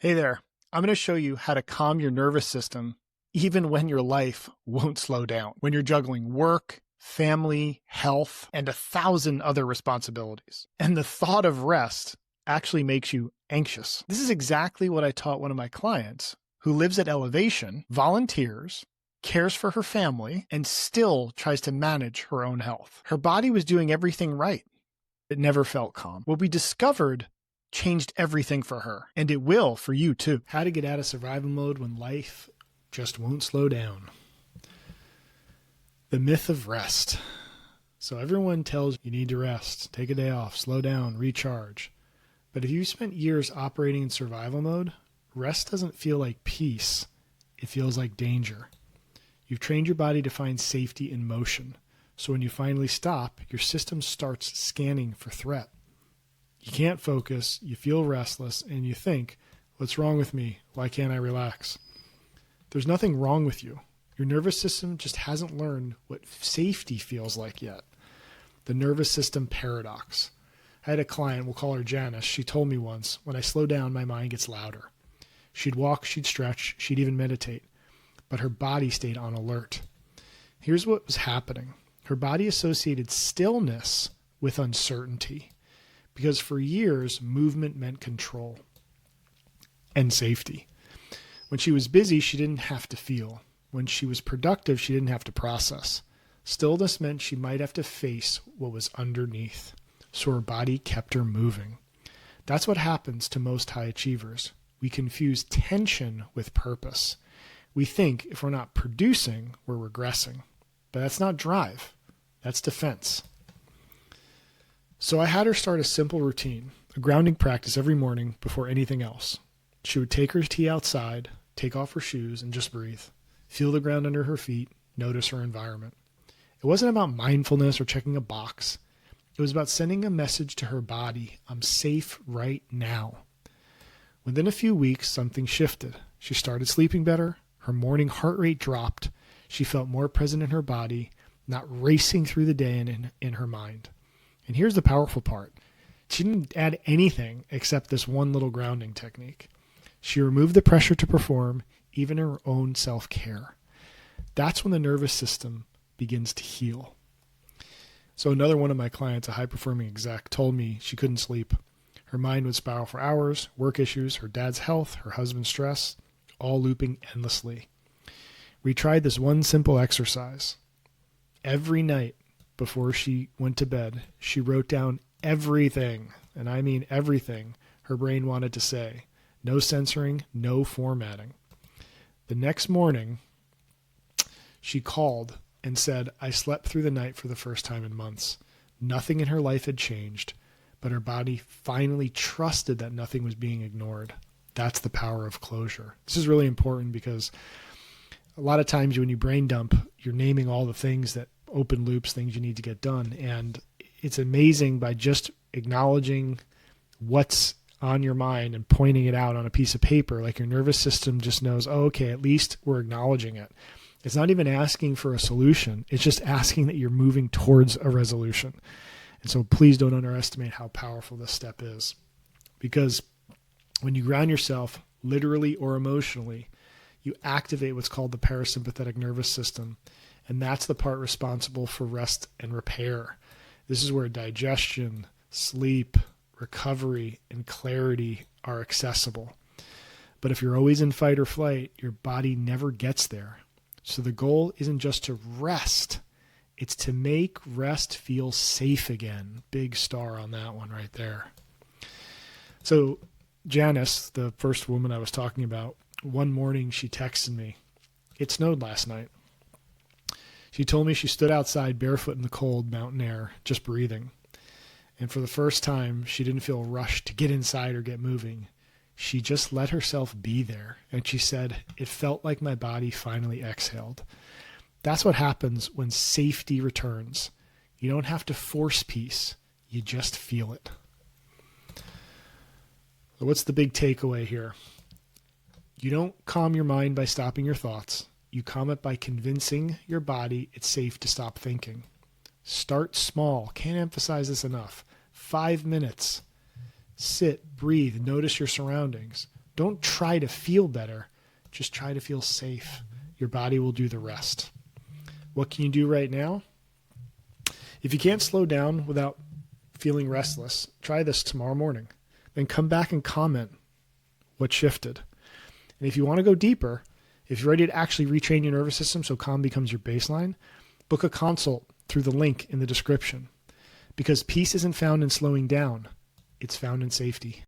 Hey there, I'm going to show you how to calm your nervous system even when your life won't slow down, when you're juggling work, family, health, and 1,000 other responsibilities. And the thought of rest actually makes you anxious. This is exactly what I taught one of my clients who lives at elevation, volunteers, cares for her family, and still tries to manage her own health. Her body was doing everything right. It never felt calm. What we discovered changed everything for her, and it will for you too. How to get out of survival mode when life just won't slow down. The myth of rest. So everyone tells you need to rest, take a day off, slow down, recharge. But if you spent years operating in survival mode, rest doesn't feel like peace. It feels like danger. You've trained your body to find safety in motion. So when you finally stop, your system starts scanning for threat. You can't focus, you feel restless, and you think, what's wrong with me? Why can't I relax? There's nothing wrong with you. Your nervous system just hasn't learned what safety feels like yet. The nervous system paradox. I had a client, we'll call her Janice. She told me once, when I slow down, my mind gets louder. She'd walk, she'd stretch, she'd even meditate, but her body stayed on alert. Here's what was happening. Her body associated stillness with uncertainty. Because for years, movement meant control and safety. When she was busy, she didn't have to feel. When she was productive, she didn't have to process. Stillness meant she might have to face what was underneath. So her body kept her moving. That's what happens to most high achievers. We confuse tension with purpose. We think if we're not producing, we're regressing. But that's not drive. That's defense. So I had her start a simple routine, a grounding practice every morning before anything else. She would take her tea outside, take off her shoes, and just breathe. Feel the ground under her feet, notice her environment. It wasn't about mindfulness or checking a box. It was about sending a message to her body, I'm safe right now. Within a few weeks, something shifted. She started sleeping better, her morning heart rate dropped, she felt more present in her body, not racing through the day and in her mind. And here's the powerful part. She didn't add anything except this one little grounding technique. She removed the pressure to perform, even her own self-care. That's when the nervous system begins to heal. So another one of my clients, a high-performing exec, told me she couldn't sleep. Her mind would spiral for hours, work issues, her dad's health, her husband's stress, all looping endlessly. We tried this one simple exercise. Every night, before she went to bed, she wrote down everything, and I mean everything, her brain wanted to say. No censoring, no formatting. The next morning, she called and said, I slept through the night for the first time in months. Nothing in her life had changed, but her body finally trusted that nothing was being ignored. That's the power of closure. This is really important because a lot of times when you brain dump, you're naming all the things that open loops, things you need to get done. And it's amazing by just acknowledging what's on your mind and pointing it out on a piece of paper, like your nervous system just knows, oh, okay, at least we're acknowledging it. It's not even asking for a solution. It's just asking that you're moving towards a resolution. And so please don't underestimate how powerful this step is. Because when you ground yourself, literally or emotionally, you activate what's called the parasympathetic nervous system. And that's the part responsible for rest and repair. This is where digestion, sleep, recovery, and clarity are accessible. But if you're always in fight or flight, your body never gets there. So the goal isn't just to rest. It's to make rest feel safe again. Big star on that one right there. So Janice, the first woman I was talking about, one morning she texted me. It snowed last night. She told me she stood outside barefoot in the cold mountain air, just breathing. And for the first time, she didn't feel rushed to get inside or get moving. She just let herself be there. And she said, it felt like my body finally exhaled. That's what happens when safety returns. You don't have to force peace. You just feel it. So what's the big takeaway here? You don't calm your mind by stopping your thoughts. You calm it by convincing your body it's safe to stop thinking. Start small. Can't emphasize this enough. 5 minutes. Sit, breathe, notice your surroundings. Don't try to feel better. Just try to feel safe. Your body will do the rest. What can you do right now? If you can't slow down without feeling restless, try this tomorrow morning. Then come back and comment what shifted. And if you want to go deeper, if you're ready to actually retrain your nervous system so calm becomes your baseline, book a consult through the link in the description. Because peace isn't found in slowing down, it's found in safety.